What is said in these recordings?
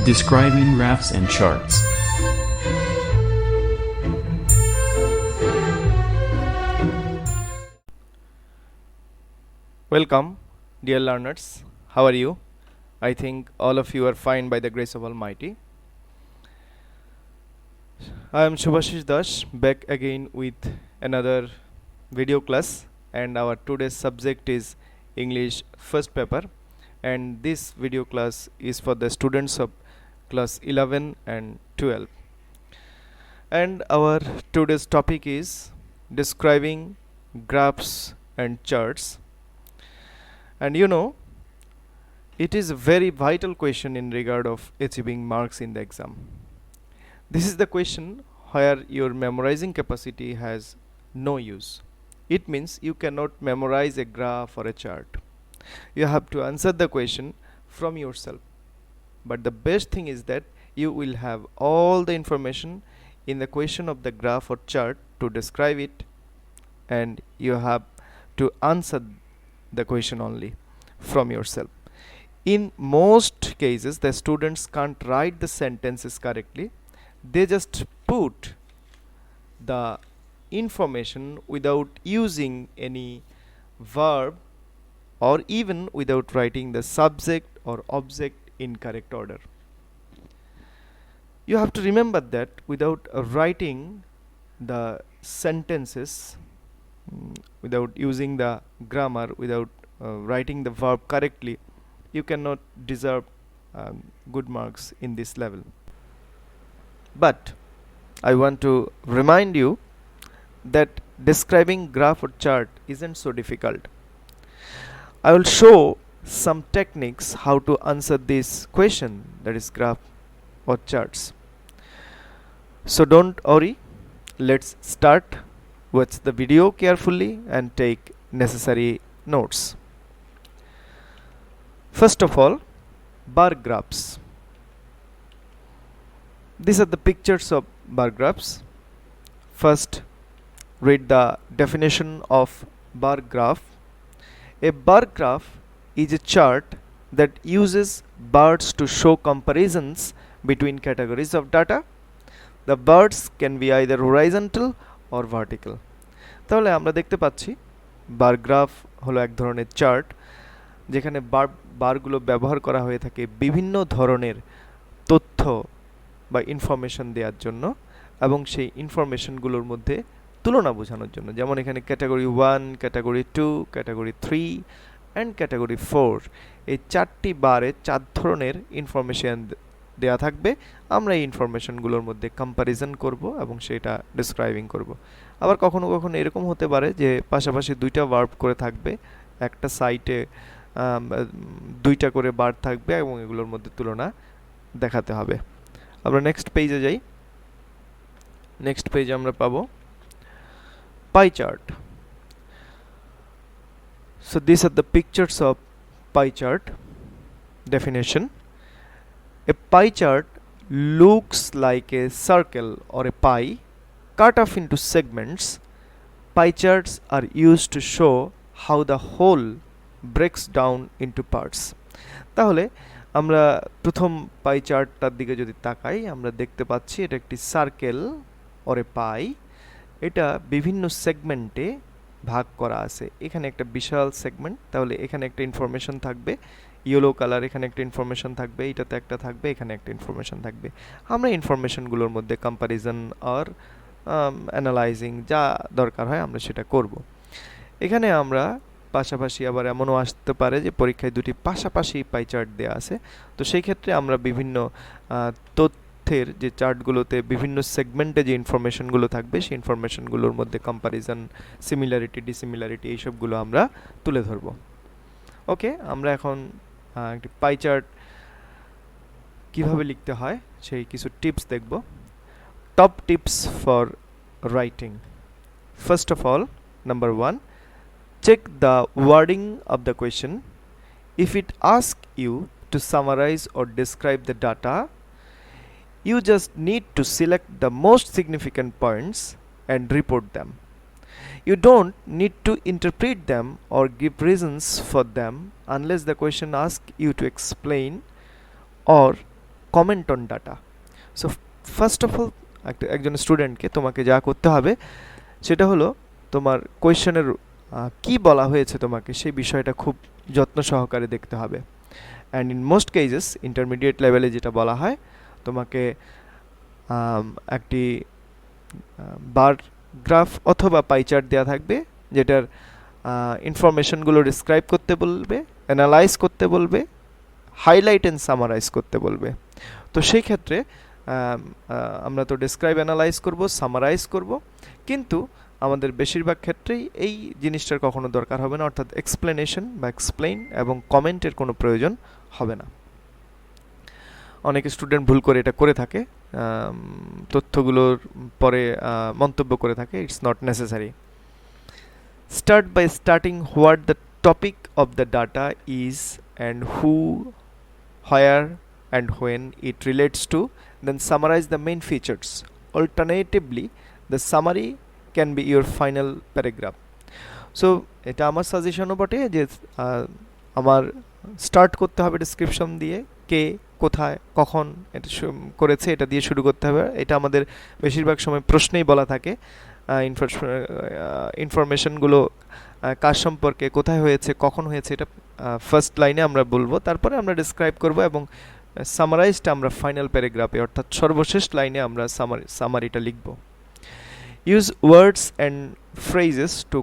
Describing graphs and charts. Welcome, dear learners. How are you? I think all of you are fine by the grace of Almighty. I am Shubhashish Das, back again with another video class, and our today's subject is English first paper, and this video class is for the students of class 11 and 12. And our today's topic is describing graphs and charts. And you know, it is a very vital question in regard of achieving marks in the exam. This is the question where your memorizing capacity has no use. It means you cannot memorize a graph or a chart. You have to answer the question from yourself. But the best thing is that you will have all the information in the question of the graph or chart to describe it, and you have to answer the question only from yourself. In most cases, the students can't write the sentences correctly. They just put the information without using any verb or even without writing the subject or object in correct order. You have to remember that without writing the sentences, without using the grammar, without writing the verb correctly, you cannot deserve good marks in this level. But I want to remind you that describing graph or chart isn't so difficult. I will show some techniques how to answer this question, that is graph or charts. So don't worry, let's start. Watch the video carefully and take necessary notes. First of all, bar graphs. These are the pictures of bar graphs. First, read the definition of bar graph. A bar graph is a chart that uses bars to show comparisons between categories of data. The bars can be either horizontal or vertical. তাহলে আমরা দেখতে পাচ্ছি bar graph হলো এক ধরনের chart যেখানে বারগুলো ব্যবহার করা হয়ে থাকে বিভিন্ন ধরনের তথ্য বা ইনফরমেশন দেওয়ার জন্য এবং সেই ইনফরমেশনগুলোর মধ্যে তুলনা বোঝানোর জন্য। যেমন এখানে category 1, category 2, category 3 and category 4, এই চারটি বারে 4 ধরনের ইনফরমেশন দেয়া থাকবে। আমরা এই ইনফরমেশনগুলোর মধ্যে কম্প্যারিজন করব এবং সেটা ডেসক্রাইবিং করব। আবার কখনো কখনো এরকম হতে পারে যে পাশাপাশি দুইটা ভার্ব করে থাকবে, একটা সাইটে দুইটা করে বার থাকবে এবং এগুলোর মধ্যে তুলনা দেখাতে হবে। আমরা নেক্সট পেজে যাই। নেক্সট পেজে আমরা পাবো pie chart. So these are the pictures of pie chart. Definition: a pie chart looks like a circle or a pie cut off into segments. Pie charts are used to show how the whole breaks down into parts. তাহলে আমরা প্রথম পাই চার্টটার দিকে যদি তাকাই, আমরা দেখতে পাচ্ছি এটা একটি সার্কেল অর এ পাই। এটা বিভিন্ন সেগমেন্টে ভাগ করা আছে। এখানে একটা বিশাল সেগমেন্ট, তাহলে এখানে একটা ইনফরমেশন থাকবে, ইয়েলো কালার, এখানে একটা ইনফরমেশন থাকবে, এটাতে একটা থাকবে, এখানে একটা ইনফরমেশন থাকবে। আমরা ইনফরমেশনগুলোর মধ্যে কম্প্যারিজন আর অ্যানালাইজিং যা দরকার হয় আমরা সেটা করব। এখানে আমরা পাশাপাশি আবার এমনও আসতে পারে যে পরীক্ষায় দুটি পাশাপাশি পাই চার্ট দেওয়া আছে, তো সেই ক্ষেত্রে আমরা বিভিন্ন তথ্যের যে চার্টগুলোতে বিভিন্ন সেগমেন্টে যে ইনফরমেশনগুলো থাকবে সেই ইনফরমেশনগুলোর মধ্যে কম্প্যারিজন, সিমিলারিটি, ডিসিমিলারিটি এইসবগুলো আমরা তুলে ধরব। ওকে, আমরা এখন একটি পাই চার্ট কীভাবে লিখতে হয় সেই কিছু টিপস দেখব। Top tips for writing. First of all, number 1, check the wording of the question. If it asks you to summarize or describe the data, you just need to select the most significant points and report them. You don't need to interpret them or give reasons for them unless the question asks you to explain or comment on data. So first of all একজন স্টুডেন্টকে তোমাকে যা করতে হবে সেটা হলো তোমার কোয়েশ্চেনের কি বলা হয়েছে তোমাকে সেই বিষয়টা খুব যত্ন সহকারে দেখতে হবে। And in most cases intermediate লেভেলে যেটা বলা হয় তোমাকে একটি বার গ্রাফ অথবা পাই চার্ট দেওয়া থাকবে যেটার ইনফরমেশনগুলো ডিসক্রাইব করতে বলবে, অ্যানালাইজ করতে বলবে, হাইলাইট অ্যান্ড সামারাইজ করতে বলবে। তো সেই ক্ষেত্রে আমরা তো ডিসক্রাইব, অ্যানালাইজ করব, সামারাইজ করব, কিন্তু আমাদের বেশিরভাগ ক্ষেত্রেই এই জিনিসটার কখনো দরকার হবে না, অর্থাৎ এক্সপ্লেনেশন বা এক্সপ্লেইন এবং কমেন্টের কোনো প্রয়োজন হবে না। অনেক স্টুডেন্ট ভুল করে এটা করে থাকে, তথ্যগুলোর পরে মন্তব্য করে থাকে। It's not necessary. Start by starting what the topic of the data is and who, where and when it relates to, then summarize the main features. Alternatively, the summary can be your final paragraph. So এটা আমার সাজেশনও বটে যে আমার start করতে হবে description দিয়ে, কে, কোথায়, কখন এটা করেছে এটা দিয়ে শুরু করতে হবে। এটা আমাদের বেশিরভাগ সময় প্রশ্নেই বলা থাকে। ইনফরমেশনগুলো কার সম্পর্কে, কোথায় হয়েছে, কখন হয়েছে, এটা ফার্স্ট লাইনে আমরা বলবো, তারপরে আমরা ডিসক্রাইব করব এবং সামারাইজটা আমরা ফাইনাল প্যারাগ্রাফে অর্থাৎ সর্বশেষ লাইনে আমরা সামারিটা লিখব। Use words and phrases to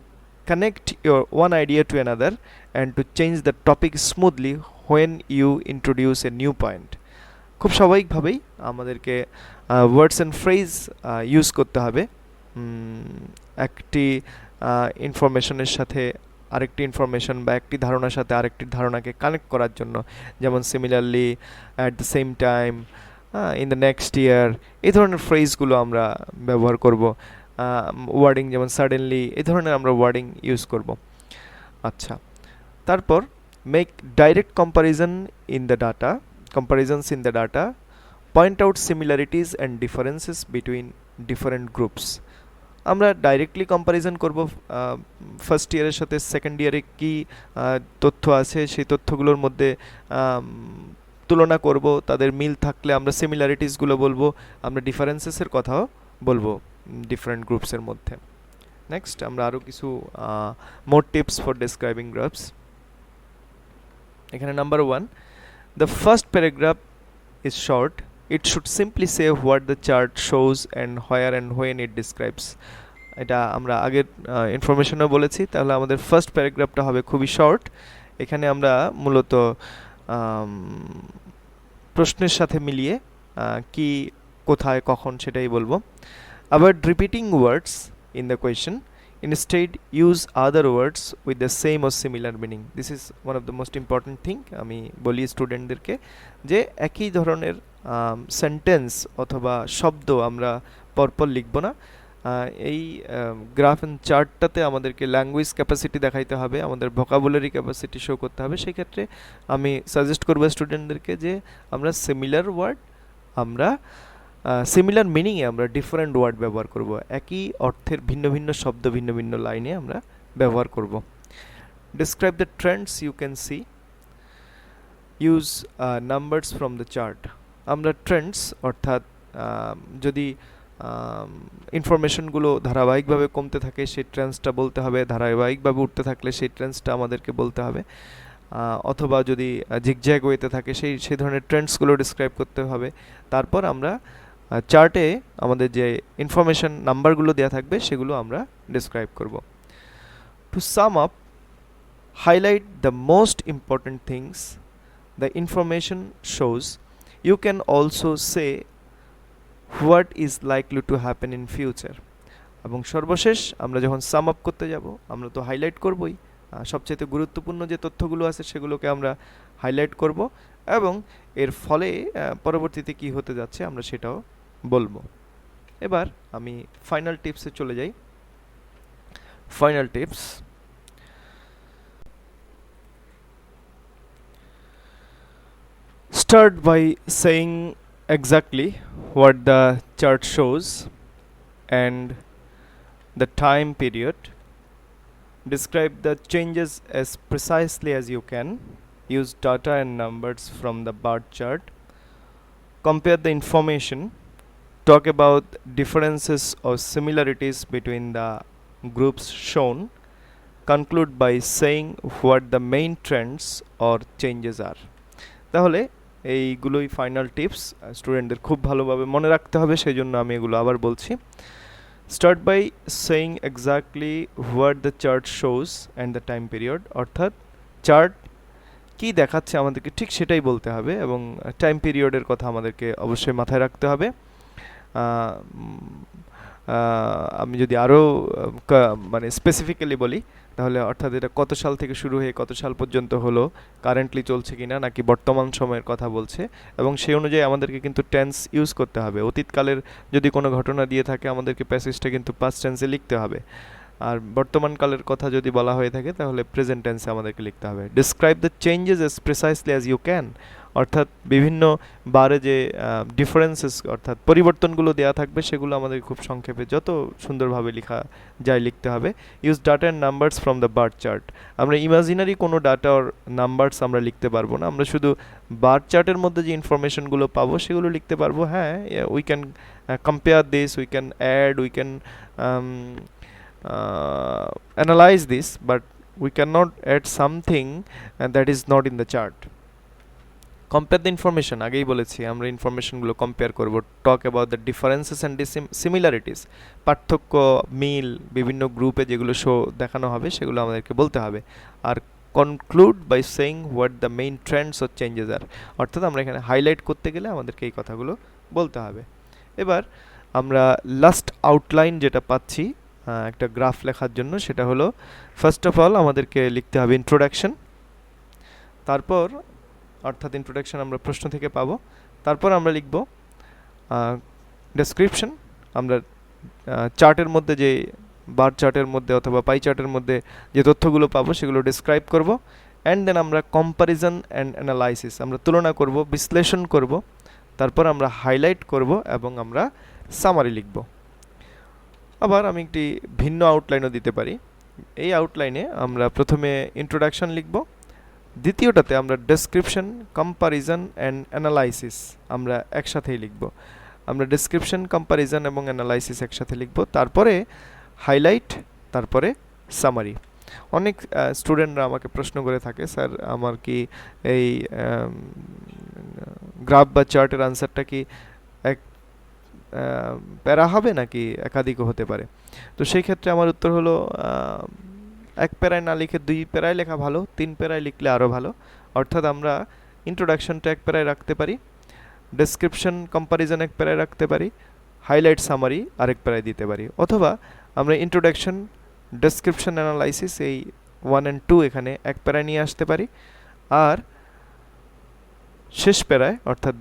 connect your one idea to another and to change the topic smoothly when you introduce a new point. খুব স্বাভাবিকভাবেই আমাদেরকে ওয়ার্ডস অ্যান্ড ফ্রেজ ইউজ করতে হবে একটি ইনফরমেশনের সাথে আরেকটি ইনফরমেশন বা একটি ধারণার সাথে আরেকটি ধারণাকে কানেক্ট করার জন্য, যেমন similarly, at the same time, in the next year, এই ধরনের ফ্রেজগুলো আমরা ব্যবহার করব। ওয়ার্ডিং যেমন সাডেনলি, এই ধরনের আমরা ওয়ার্ডিং ইউজ করব। আচ্ছা, তারপর make direct comparisons in the data, point out similarities and differences between different groups. আমরা ডাইরেক্টলি কম্প্যারিজন করব ফার্স্ট ইয়ারের সাথে সেকেন্ড ইয়ারে কি তথ্য আছে সেই তথ্যগুলোর মধ্যে তুলনা করব, তাদের মিল থাকলে আমরা সিমিলারিটিসগুলো বলবো, আমরা ডিফারেন্সেসের কথাও বলবো ডিফারেন্ট গ্রুপসের মধ্যে। নেক্সট আমরা আরও কিছু মোর টিপস ফর ডেসক্রাইবিং গ্রাফস। এখানে number 1, the first paragraph is short. It should simply say what the chart shows and where and when it describes. এটা আমরা আগের ইনফরমেশনও বলেছি, তাহলে আমাদের ফার্স্ট প্যারাগ্রাফটা হবে খুবই শর্ট। এখানে আমরা মূলত প্রশ্নের সাথে মিলিয়ে কি, কোথায়, কখন সেটাই বলবো। Avoid repeating words in the question. Instead, use other words with the same or similar meaning. This is one of the most important thing. আমি বলি স্টুডেন্টদেরকে যে একই ধরনের সেন্টেন্স অথবা শব্দ আমরা পরপর লিখব না। এই গ্রাফ অ্যান্ড চার্টটাতে আমাদেরকে ল্যাঙ্গুয়েজ ক্যাপাসিটি দেখাইতে হবে, আমাদের ভোকাবুলারি ক্যাপাসিটি শো করতে হবে। সেই ক্ষেত্রে আমি সাজেস্ট করবো স্টুডেন্টদেরকে যে আমরা সিমিলার ওয়ার্ড, আমরা সিমিলার মিনিংয়ে আমরা ডিফারেন্ট ওয়ার্ড ব্যবহার করব, একই অর্থের ভিন্ন ভিন্ন শব্দ ভিন্ন ভিন্ন লাইনে আমরা ব্যবহার করব। Describe the trends you can see, use numbers from the chart. আমরা ট্রেন্ডস অর্থাৎ যদি ইনফরমেশনগুলো ধারাবাহিকভাবে কমতে থাকে সেই ট্রেন্ডসটা বলতে হবে, ধারাবাহিকভাবে উঠতে থাকলে সেই ট্রেন্ডসটা আমাদেরকে বলতে হবে, অথবা যদি জিগজ্যাগ ওয়েতে থাকে সেই ধরনের ট্রেন্ডসগুলো ডিসক্রাইব করতে হবে। তারপর আমরা চার্টে আমাদের যে ইনফরমেশন নাম্বারগুলো দেওয়া থাকবে সেগুলো আমরা ডিসক্রাইব করব। To sum up, highlight the most important things the information shows. You can also say what is likely to happen in future. এবং সর্বশেষ আমরা যখন সাম আপ করতে যাব আমরা তো হাইলাইট করবই, সবচেয়ে গুরুত্বপূর্ণ যে তথ্যগুলো আছে সেগুলোকে আমরা হাইলাইট করব এবং এর ফলে পরবর্তীতে কি হতে যাচ্ছে আমরা সেটাও বলবো। এবার আমি ফাইনাল টিপসে চলে যাই। Final tips, start by saying exactly what the chart shows and the time period. Describe the changes as precisely as you can. Use data and numbers from the bar chart. compare the information, talk about differences or similarities between the groups shown, conclude by saying what the main trends or changes are. তাহলে এইগুলোই final tips, স্টুডেন্টদের খুব ভালোভাবে মনে রাখতে হবে, সেই জন্য আমি এগুলো আবার বলছি। Start by saying exactly what the chart shows and the time period, অর্থাৎ চার্ট কি দেখাচ্ছে আমাদেরকে ঠিক সেটাই বলতে হবে, এবং টাইম পিরিয়ডের কথা আমাদেরকে অবশ্যই মাথায় রাখতে হবে। আমি যদি আরও মানে স্পেসিফিক্যালি বলি, তাহলে অর্থাৎ এটা কত সাল থেকে শুরু হয়ে কত সাল পর্যন্ত হলো, কারেন্টলি চলছে কিনা নাকি বর্তমান সময়ের কথা বলছে, এবং সেই অনুযায়ী আমাদেরকে কিন্তু টেন্স ইউজ করতে হবে। অতীতকালের যদি কোনো ঘটনা দিয়ে থাকে আমাদেরকে প্যাসেজটা কিন্তু পাস্ট টেন্সে লিখতে হবে, আর বর্তমান কালের কথা যদি বলা হয়ে থাকে তাহলে প্রেজেন্ট টেন্সে আমাদেরকে লিখতে হবে। Describe the changes as precisely as you can, অর্থাৎ বিভিন্ন বারে যে ডিফারেন্সেস অর্থাৎ পরিবর্তনগুলো দেওয়া থাকবে সেগুলো আমাদের খুব সংক্ষেপে যত সুন্দরভাবে লেখা যায় লিখতে হবে। Use data and numbers from the bar chart, আমরা ইমাজিনারি কোনো ডাটা আর নাম্বারস আমরা লিখতে পারবো না, আমরা শুধু বার চার্টের মধ্যে যে ইনফরমেশনগুলো পাবো সেগুলো লিখতে পারবো। হ্যাঁ, we can compare this, we can add, we can analyze this, but we cannot add something that is not in the chart. Compare the information, আগেই বলেছি আমরা ইনফরমেশনগুলো কম্পেয়ার করব। Talk about the differences and similarities, পার্থক্য মিল বিভিন্ন গ্রুপে যেগুলো show দেখানো হবে সেগুলো আমাদেরকে বলতে হবে। আর conclude by saying what the main trends or changes are, অর্থাৎ আমরা এখানে হাইলাইট করতে গেলে আমাদেরকে এই কথাগুলো বলতে হবে। এবার আমরা লাস্ট আউটলাইন যেটা পাচ্ছি একটা গ্রাফ লেখার জন্য, সেটা হলো ফার্স্ট অফ অল আমাদেরকে লিখতে হবে ইন্ট্রোডাকশন, তারপর অর্থাৎ ইন্ট্রোডাকশন আমরা প্রশ্ন থেকে পাবো, তারপর আমরা লিখব ডেসক্রিপশন, আমরা চার্টের মধ্যে যে বার চার্টের মধ্যে অথবা পাই চার্টের মধ্যে যে তথ্যগুলো পাবো সেগুলো ডিসক্রাইব করব, অ্যান্ড দেন আমরা কম্প্যারিজন অ্যান্ড অ্যানালাইসিস, আমরা তুলনা করব, বিশ্লেষণ করব, তারপর আমরা হাইলাইট করব এবং আমরা সামারি লিখব। আবার আমি একটি ভিন্ন আউটলাইনও দিতে পারি। এই আউটলাইনে আমরা প্রথমে ইন্ট্রোডাকশন লিখব, দ্বিতীয়টাতে আমরা ডেসক্রিপশন, কম্প্যারিজন অ্যান্ড অ্যানালাইসিস আমরা একসাথেই লিখব। আমরা ডেসক্রিপশন, কম্প্যারিজন এবং অ্যানালাইসিস একসাথে লিখব, তারপরে হাইলাইট, তারপরে সামারি। অনেক স্টুডেন্টরা আমাকে প্রশ্ন করে থাকে, স্যার আমার কি এই গ্রাফ বা চার্টের আনসারটা কি এক প্যারা হবে নাকি একাধিকও হতে পারে? তো সেই ক্ষেত্রে আমার উত্তর হলো এক প্যারায় না লিখে 2 প্যারায় লেখা ভালো, 3 প্যারায় লিখলে আরও ভালো। অর্থাৎ আমরা ইন্ট্রোডাকশনটা 1 প্যারায় রাখতে পারি, ডেসক্রিপশন কম্প্যারিজন 1 প্যারায় রাখতে পারি, হাইলাইট সামারি আরেক প্যারায় দিতে পারি, অথবা আমরা ইন্ট্রোডাকশন, ডেসক্রিপশন, অ্যানালাইসিস এই 1 and 2 এখানে 1 প্যারায় নিয়ে আসতে পারি, আর শেষ প্যারায় অর্থাৎ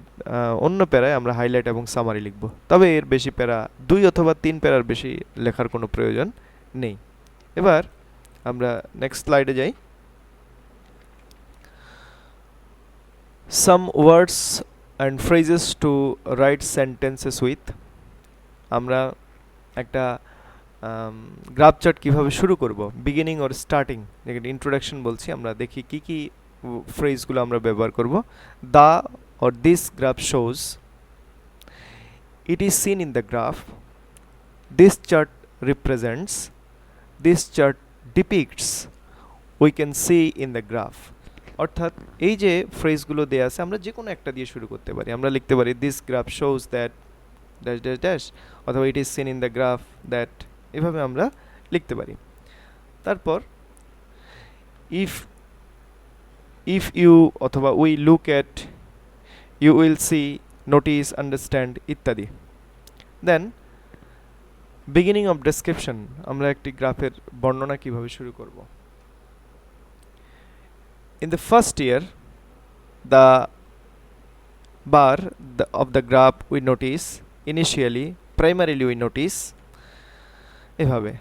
অন্য প্যারায় আমরা হাইলাইট এবং সামারি লিখব। তবে এর বেশি প্যারা 2 অথবা 3 প্যারার বেশি লেখার কোনো প্রয়োজন নেই। এবার আমরা নেক্সট স্লাইডে যাই। Some words and phrases to write sentences with, আমরা একটা গ্রাফ চার্ট কীভাবে শুরু করব, বিগিনিং ওর স্টার্টিং, যেটা ইন্ট্রোডাকশন বলছি, আমরা দেখি কি কি ফ্রেজগুলো আমরা ব্যবহার করব। The or this graph shows, it is seen in the graph, this chart represents, this chart depicts, we can see in the graph। অর্থাৎ এই যে ফ্রেজগুলো দেয়া আছে আমরা যে কোনো একটা দিয়ে শুরু করতে পারি। আমরা লিখতে পারি this graph shows that dash dash dash, অথবা it is seen in the graph that, এভাবে আমরা লিখতে পারি। তারপর if you অথবা we look at, you will see, notice, understand ইত্যাদি। দেন বিগিনিং অফ ডেসক্রিপশন, আমরা একটি গ্রাফের বর্ণনা কিভাবে শুরু করব। In the first year the bar of the graph we notice, initially, primarily we notice, এভাবে।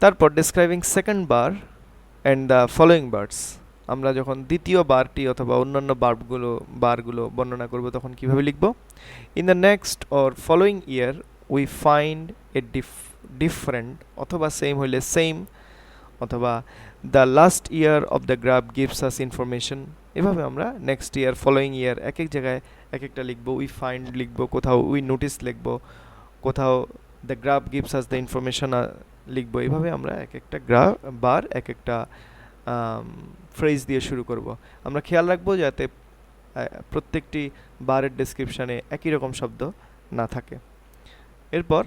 তারপর describing second bar and the following birds, আমরা যখন দ্বিতীয় বারটি অথবা অন্যান্য বারগুলো বর্ণনা করব তখন কিভাবে লিখব। In the next or following year we find a different, অথবা সেম হইলে সেম, অথবা the last year of the graph gives us information এভাবে আমরা নেক্সট ইয়ার, ফলোয়িং ইয়ার এক এক জায়গায় এক একটা লিখবো। উই ফাইন্ড লিখবো, কোথাও উই নোটিস লিখবো, কোথাও the graph gives us the information লিখবো। এইভাবে আমরা এক একটা গ্রাফ বার এক একটা ফ্রেজ দিয়ে শুরু করব। আমরা খেয়াল রাখবো যাতে প্রত্যেকটি বারের ডেসক্রিপশানে একই রকম শব্দ না থাকে। এরপর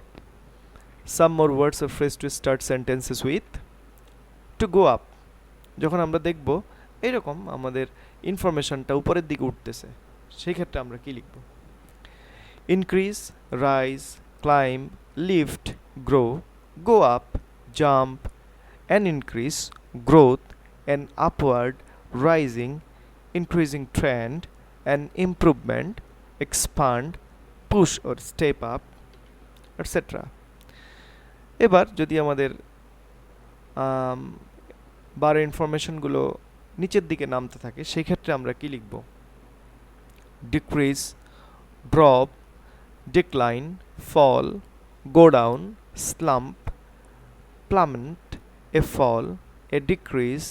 some more words or phrase to start sentences with. To go up, যখন আমরা দেখব এইরকম আমাদের ইনফরমেশনটা উপরের দিকে উঠতেছে, সেই ক্ষেত্রে আমরা কি লিখব? Increase, rise, claim, lift, grow, go up, jump, an increase, growth, an upward, rising, increasing trend, an improvement, expand, push or step up, etc. এবার যদি আমাদের বারের ইনফরমেশনগুলো নিচের দিকে নামতে থাকে, সেই ক্ষেত্রে আমরা কি লিখব? Decrease, drop, decline, fall, go down, slump, plummet, a fall, a decrease,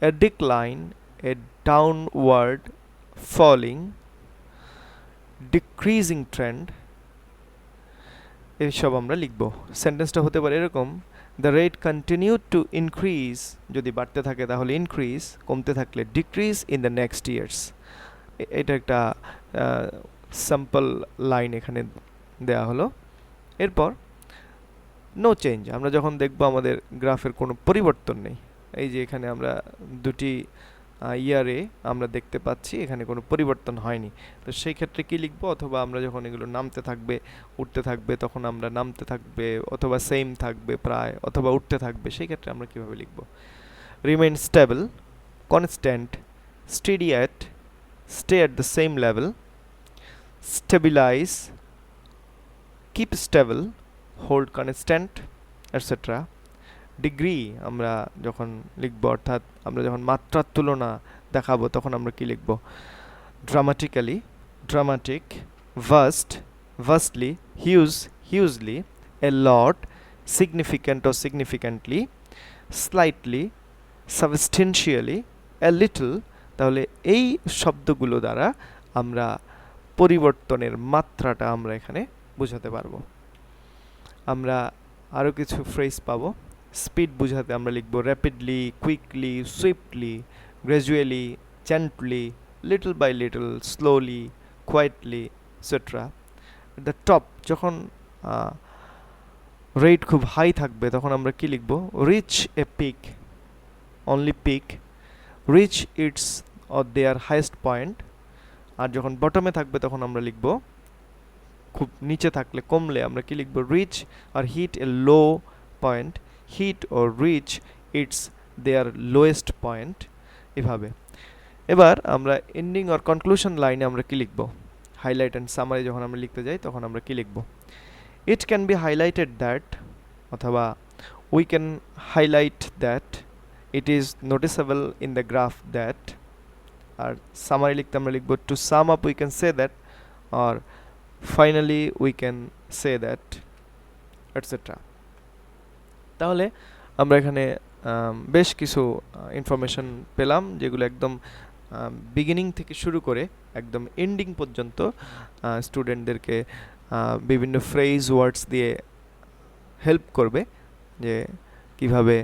a decline, a downward, falling, decreasing trend, এইসব আমরা লিখব। সেন্টেন্সটা হতে পারে এরকম: the rate continue to increase, যদি বাড়তে থাকে তাহলে ইনক্রিজ, কমতে থাকলে decrease in the next years. এটা একটা স্যাম্পল লাইন এখানে দেয়া হলো। এরপর নো চেঞ্জ, আমরা যখন দেখব আমাদের গ্রাফের কোনো পরিবর্তন নেই, এই যে এখানে আমরা দুটি ইয়ারে আমরা দেখতে পাচ্ছি এখানে কোনো পরিবর্তন হয়নি, তো সেই ক্ষেত্রে কি লিখব? অথবা আমরা যখন এগুলো নামতে থাকবে, উঠতে থাকবে, তখন আমরা নামতে থাকবে অথবা সেম থাকবে প্রায়, অথবা উঠতে থাকবে, সেই ক্ষেত্রে আমরা কিভাবে লিখব? Remain stable, constant, steady at, stay at the same level, stabilize, keep stable, hold constant, etcetera. Degree আমরা যখন লিখব, অর্থাৎ আমরা যখন মাত্রার তুলনা দেখাবো, তখন আমরা কি লিখব? Dramatically, dramatic, vast, vastly, huge, hugely, a lot, significant ও significantly, slightly, substantially, a little. তাহলে এই শব্দগুলো দ্বারা আমরা পরিবর্তনের মাত্রাটা আমরা এখানে বোঝাতে পারবো। আমরা আরও কিছু ফ্রেজ পাবো। স্পিড বোঝাতে আমরা লিখব rapidly, quickly, swiftly, gradually, gently, little by little, slowly, quietly, etcetera. The top, যখন রেট খুব হাই থাকবে তখন আমরা কি লিখব? Reach a peak, only peak, reach its or their highest point. আর যখন বটমে থাকবে তখন আমরা লিখব, খুব নিচে থাকলে, কমলে আমরা কি লিখব? Reach or hit a low point, hit or reach its their lowest point, এভাবে। এবার আমরা এন্ডিং অর কনক্লুশন লাইনে আমরা কি লিখব? হাইলাইট অ্যান্ড সামারি যখন আমরা লিখতে যাই তখন আমরা কি লিখব? It can be highlighted that, অথবা we can highlight that, it is noticeable in the graph that. আর সামারি লিখতে আমরা লিখব to sum up we can say that, আর finally we can say that, etcetera. তাহলে আমরা এখানে বেশ কিছু ইনফরমেশন পেলাম, যেগুলো একদম বিগিনিং থেকে শুরু করে একদম এন্ডিং পর্যন্ত স্টুডেন্টদেরকে বিভিন্ন ফ্রেজ ওয়ার্ডস দিয়ে হেল্প করবে যে কিভাবে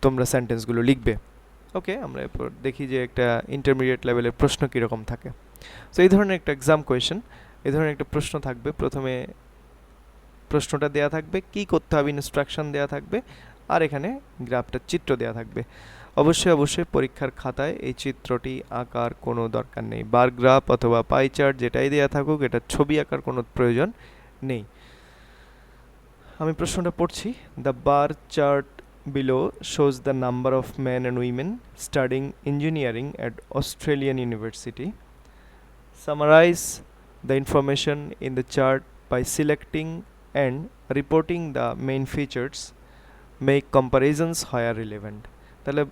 তোমরা সেন্টেন্সগুলো লিখবে। ওকে, আমরা এরপর দেখি যে একটা ইন্টারমিডিয়েট লেভেলের প্রশ্ন কীরকম থাকে। সো এই ধরনের একটা এক্সাম কোয়েশ্চেন, এই ধরনের একটা প্রশ্ন থাকবে। প্রথমে প্রশ্নটা দেয়া থাকবে, কি করতে হবে ইনস্ট্রাকশন দেয়া থাকবে, আর এখানে গ্রাফটার চিত্র দেয়া থাকবে। অবশ্যই পরীক্ষার খাতায় এই চিত্রটি আঁকার কোনো দরকার নেই। বার গ্রাফ অথবা পাই চার্ট যেটাই দেয়া থাকুক, এটা ছবি আঁকার কোনো প্রয়োজন নেই। আমি প্রশ্নটা পড়ছি। The bar chart below shows the number of men and women studying engineering at Australian University. Summarize the information in the chart by selecting and reporting the main features. Make comparisons where relevant. তাহলে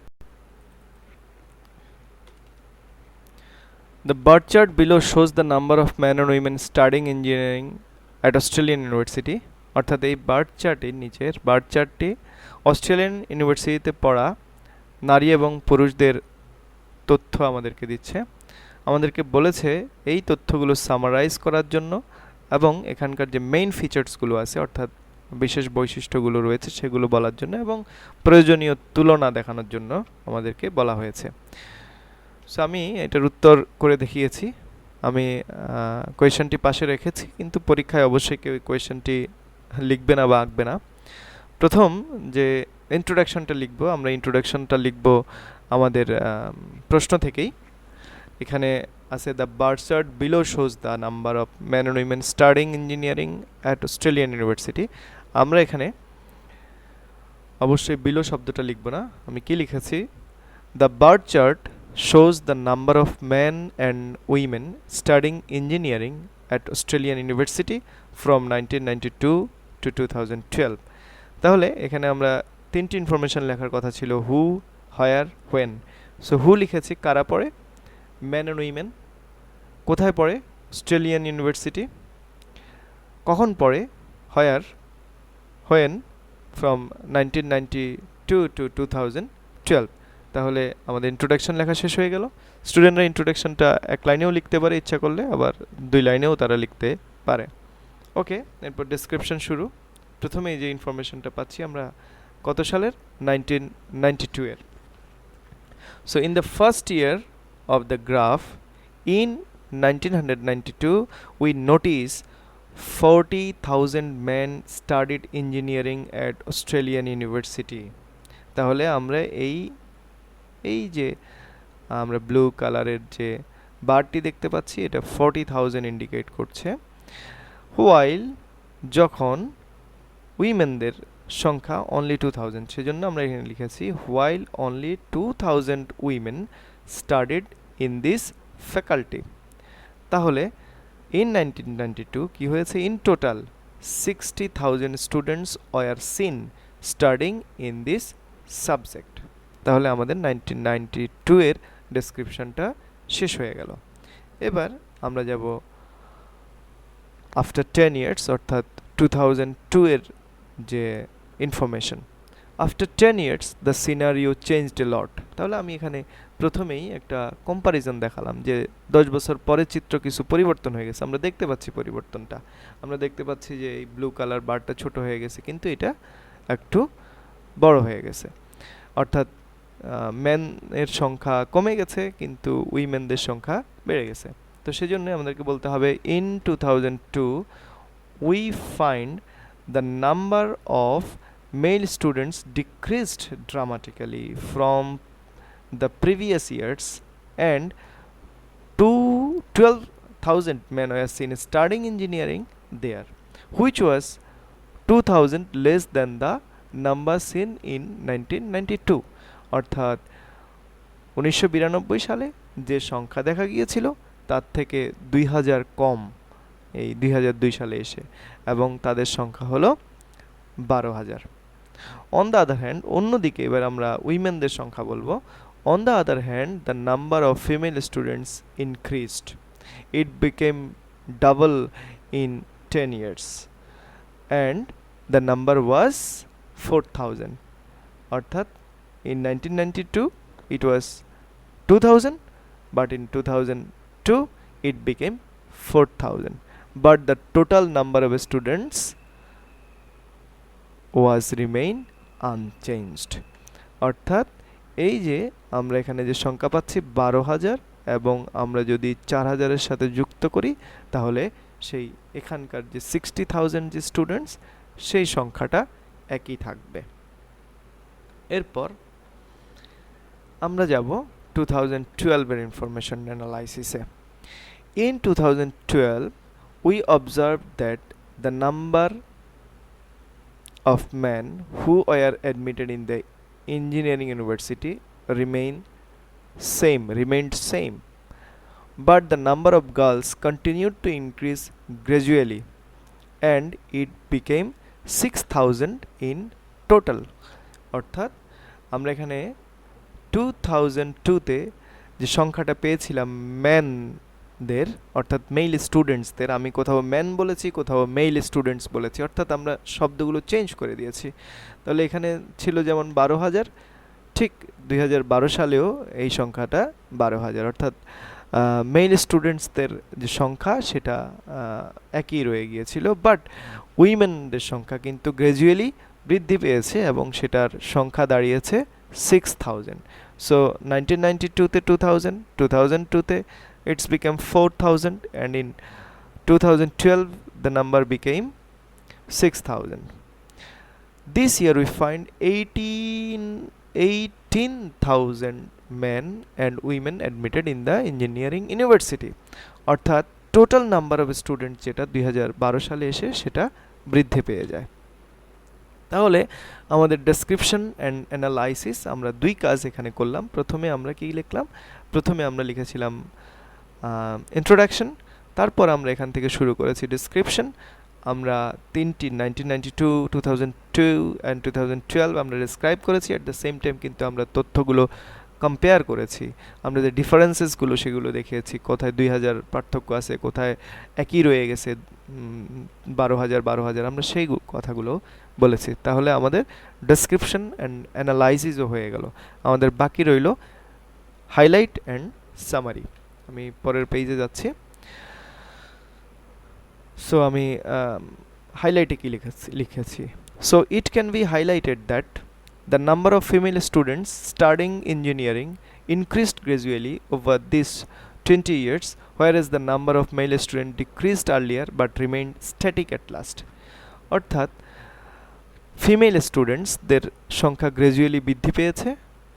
the bar chart below shows the number of men and women studying engineering at Australian University. অর্থাৎ এই বার চার্টের নিচের বার চার্টটি Australian ইউনিভার্সিটিতে পড়া নারী এবং পুরুষদের তথ্য আমাদেরকে দিচ্ছে, আমাদেরকে বলেছে এই তথ্যগুলো সামারাইজ করার জন্য এবং এখানকার যে মেইন ফিচার্সগুলো আছে অর্থাৎ বিশেষ বৈশিষ্ট্যগুলো রয়েছে সেগুলো বলার জন্য এবং প্রয়োজনীয় তুলনা দেখানোর জন্য আমাদেরকে বলা হয়েছে। সো আমি এটার উত্তর করে দেখিয়েছি। আমি কোয়েশ্চেনটি পাশে রেখেছি, কিন্তু পরীক্ষায় অবশ্যই কেউ কোয়েশ্চেনটি লিখবে না বা আঁকবে না। প্রথম যে ইন্ট্রোডাকশনটা লিখব, আমরা ইন্ট্রোডাকশনটা লিখব আমাদের প্রশ্ন থেকেই। এখানে আছে the bar chart below shows the number of man and women studying engineering at Australian university. আমরা এখানে অবশ্যই বিলো শব্দটা লিখব না, আমি কি লিখেছি, the bar chart shows the number of men and women studying engineering at Australian University from 1992 to 2012. তাহলে এখানে আমরা তিনটি ইনফরমেশন লেখার কথা ছিল, হু, হায়ার, হোয়েন। সো হু লিখেছি, কারা পড়ে, মেন অ্যান্ড উইমেন। কোথায় পড়ে, অস্ট্রেলিয়ান ইউনিভার্সিটি। কখন পড়ে, হায়ার, হোয়েন, ফ্রম 1992 to 2012। তাহলে আমাদের ইন্ট্রোডাকশন লেখা শেষ হয়ে গেল। স্টুডেন্টরা ইন্ট্রোডাকশনটা এক লাইনেও লিখতে পারে ইচ্ছা করলে, আবার 2 লাইনেও তারা লিখতে পারে। ওকে, এরপর ডেসক্রিপশন শুরু। প্রথমে এই যে ইনফরমেশনটা পাচ্ছি আমরা কত সালের, 1992 এর। So in the first year of the graph in 1992 we notice 40,000 men studied engineering at Australian University। তাহলে আমরা এই যে আমরা ব্লু কালারের যে বারটি দেখতে পাচ্ছি এটা 40,000 ইন্ডিকেট করছে। হোয়াইল যখন উইমেনদের সংখ্যা অনলি 2,000, সেজন্য আমরা এখানে লিখেছি while only 2,000 women studied in this faculty. তাহলে ইন 1992 কি হয়েছে, in total 60,000 students were seen studying in this subject. তাহলে আমাদের 1992 এর ডেসক্রিপশনটা শেষ হয়ে গেল। এবার আমরা যাব আফটার 10 ইয়ার্স অর্থাৎ 2002 এর যে information. After 10 years the scenario changed a lot. তাহলে আমি এখানে প্রথমেই একটা কম্পারিজন দেখালাম যে 10 বছর পরে চিত্র কিছু পরিবর্তন হয়ে গেছে। আমরা দেখতে পাচ্ছি পরিবর্তনটা, আমরা দেখতে পাচ্ছি যে এই ব্লু কালার বারটা ছোট হয়ে গেছে, কিন্তু এটা একটু বড় হয়ে গেছে। অর্থাৎ মেনের সংখ্যা কমে গেছে কিন্তু উইমেনদের সংখ্যা বেড়ে গেছে। তো সেজন্য আমাদেরকে বলতে হবে in 2002 we find the number of male students decreased dramatically from the previous years and 12,000 men were seen studying engineering there, which was 2,000 less than the number seen in 1992। অর্থাৎ 1992 সালে যে সংখ্যা দেখা গিয়েছিল তার থেকে 2,000 কম এই 2002 সালে এসে, এবং তাদের সংখ্যা হলো 12,000। অন দ্য আদার হ্যান্ড, অন্যদিকে এবার আমরা উইমেনদের সংখ্যা বলবো। On the other hand the number of female students increased, it became double in 10 years and the number was 4,000। অর্থাৎ in 1992 it was 2,000, but in 2002 it became 4,000, but the total number of students was remain unchanged। অর্থাৎ এই যে আমরা এখানে যে সংখ্যা পাচ্ছি 12,000 এবং আমরা যদি 4,000 এর সাথে যুক্ত করি তাহলে সেই এখানকার যে 60,000 যে স্টুডেন্টস সেই সংখ্যাটা একই থাকবে। এরপর আমরা যাব 2012 এর information অ্যানালাইসিসে। In 2012 we observed that the number of men who were admitted in the engineering university remained same, but the number of girls continued to increase gradually and it became 6,000 in total। অর্থাৎ আমরা এখানে 2002 তে যে সংখ্যাটা পেয়েছিলাম ম্যানদের অর্থাৎ mail স্টুডেন্টসদের, আমি কোথাও ম্যান বলেছি কোথাও মেল স্টুডেন্টস বলেছি, অর্থাৎ আমরা শব্দগুলো চেঞ্জ করে দিয়েছি। তাহলে এখানে ছিল যেমন 12,000, ঠিক 2012 সালেও এই সংখ্যাটা 12,000, অর্থাৎ মেল স্টুডেন্টসদের যে সংখ্যা সেটা একই রয়ে গিয়েছিল, বাট উইমেনদের সংখ্যা কিন্তু গ্র্যাজুয়ালি বৃদ্ধি পেয়েছে এবং সেটার সংখ্যা দাঁড়িয়েছে 6,000. সো 1992-তে 2,000, 2002-তে it's become 4,000, and in 2012 the number became 6,000. This year we find 18,000 men and women admitted in the engineering university. অর্থাৎ টোটাল নাম্বার অফ স্টুডেন্ট যেটা 2012 সালে এসে সেটা বৃদ্ধি পেয়ে যায়। তাহলে আমাদের ডেসক্রিপশন অ্যান্ড অ্যানালাইসিস আমরা দুই কাজ এখানে করলাম। প্রথমে আমরা কি লিখলাম? প্রথমে আমরা লিখেছিলাম ইন্ট্রোডাকশন, তারপর আমরা এখান থেকে শুরু করেছি ডেসক্রিপশন। আমরা তিনটি 1992, 2002 অ্যান্ড 2012 আমরা ডিসক্রাইব করেছি। অ্যাট দ্য সেম টাইম কিন্তু আমরা তথ্যগুলো কম্পেয়ার করেছি, আমরা যে ডিফারেন্সেসগুলো সেগুলো দেখিয়েছি, কোথায় 2,000 পার্থক্য আছে, কোথায় একই রয়ে গেছে 12,000 আমরা সেই কথাগুলো বলেছি। তাহলে আমাদের ডেসক্রিপশন অ্যান্ড অ্যানালাইসিসও হয়ে গেল। আমাদের বাকি রইল হাইলাইট অ্যান্ড সামারি। আমি পরের পেজে যাচ্ছি। সো আমি হাইলাইটে কি লিখেছি? So it can be highlighted that the number of female students studying engineering increased gradually over these 20 years, whereas the number of male students decreased earlier but remained static at last. অর্থাৎ female স্টুডেন্টসদের সংখ্যা gradually বৃদ্ধি পেয়েছে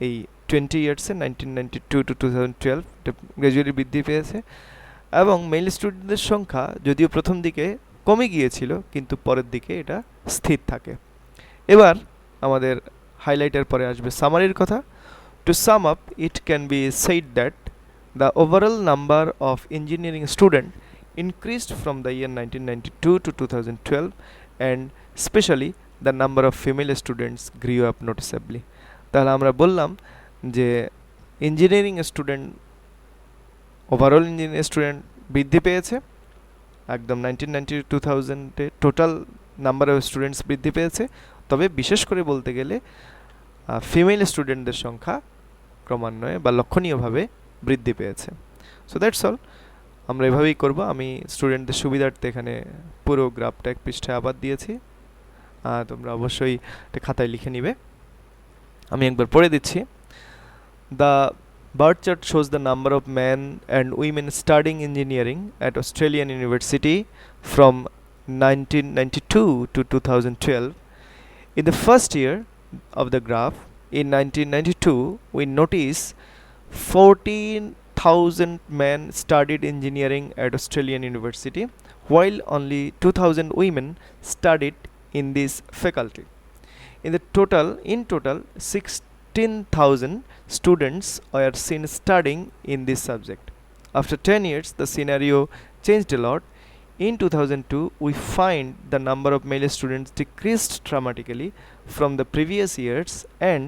এই 20 ইয়ার্সে, 1992 to 2012 gradually বৃদ্ধি পেয়েছে, এবং mail স্টুডেন্টদের সংখ্যা যদিও প্রথম দিকে কমে গিয়েছিল কিন্তু পরের দিকে এটা স্থির থাকে। এবার আমাদের হাইলাইটের পরে আসবে সামারির কথা। To sum up, it can be said that the overall number of engineering student increased from the year 1992 to 2012, and especially the number of female students grew up noticeably. তাহলে আমরা বললাম যে engineering student, overall engineering student বৃদ্ধি পেয়েছে, একদম 1990-2000-এ total number of students বৃদ্ধি পেয়েছে, তবে বিশেষ করে বলতে গেলে ফিমেল স্টুডেন্টদের সংখ্যা ক্রমান্বয়ে বা লক্ষণীয়ভাবে বৃদ্ধি পেয়েছে। So that's all. আমরা এভাবেই করব। আমি স্টুডেন্টদের সুবিধার্থে এখানে পুরো গ্রাফটা এক পৃষ্ঠায় আবার দিয়েছি, তোমরা অবশ্যই এটা খাতায় লিখে নিবে। আমি একবার পড়ে দিচ্ছি। The bar chart shows the number of men and women studying engineering at Australian University from 1992 to 2012. In the first year of the graph, in 1992, we notice 14,000 men studied engineering at Australian University, while only 2,000 women studied in this faculty. In total, 16,000 students were seen studying in this subject. After 10 years, the scenario changed a lot. In 2002, we find the number of male students decreased dramatically from the previous years, and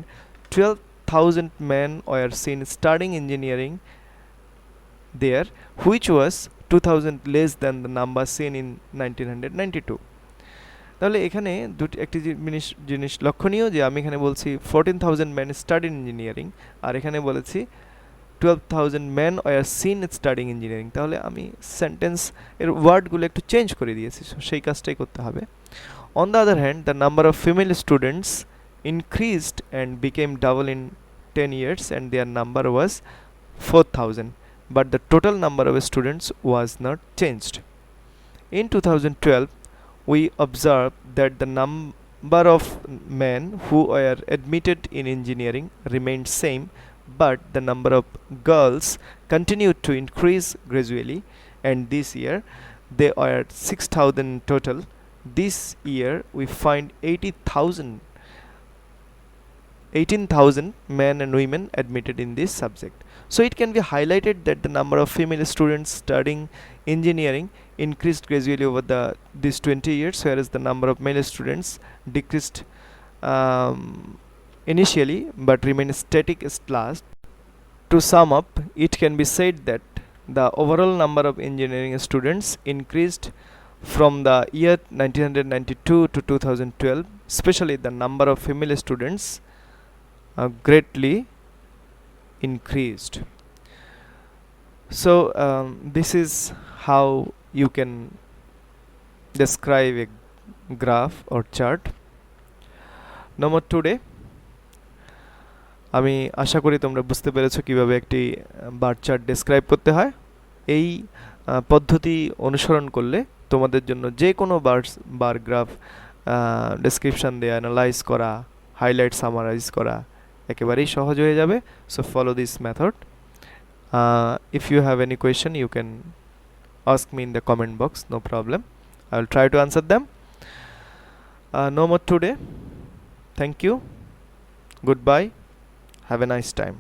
12,000 men were seen studying engineering there, which was 2,000 less than the number seen in 1992. তাহলে এখানে একটি জিনিস লক্ষণীয় যে আমি এখানে বলছি 14,000 men studied engineering, আর এখানে বলেছি 12,000 men were seen studying engineering। তাহলে আমি সেন্টেন্স এর ওয়ার্ডগুলো একটু চেঞ্জ করে দিয়েছি, সেই কাজটাই করতে হবে। On the other hand, the number of female students increased and became double in 10 years, and their number was 4,000, but the total number of students was not changed. In 2012, we observed that the number of men who were admitted in engineering remained same, but the number of girls continued to increase gradually, and this year they are 6,000 in total. This year we find 18,000 men and women admitted in this subject. So it can be highlighted that the number of female students studying engineering increased gradually over these 20 years, whereas the number of male students decreased initially but remained static at last. To sum up, it can be said that the overall number of engineering students increased from the year 1992 to 2012, especially the number of female students greatly increased. So this is how you can describe a graph or chart. No more today. আমি আশা করি তোমরা বুঝতে পেরেছো কিভাবে একটি bar chart describe করতে হয়। এই পদ্ধতি অনুসরণ করলে তোমাদের জন্য যে কোনো বার গ্রাফ ডেসক্রিপশন দিয়ে অ্যানালাইজ করা, হাইলাইট সামারাইজ করা একেবারেই সহজ হয়ে যাবে। So follow this method. If you have any question, you can ask me in the comment box, no problem. I will try to answer them. No more today. Thank you. Goodbye. Have a nice time.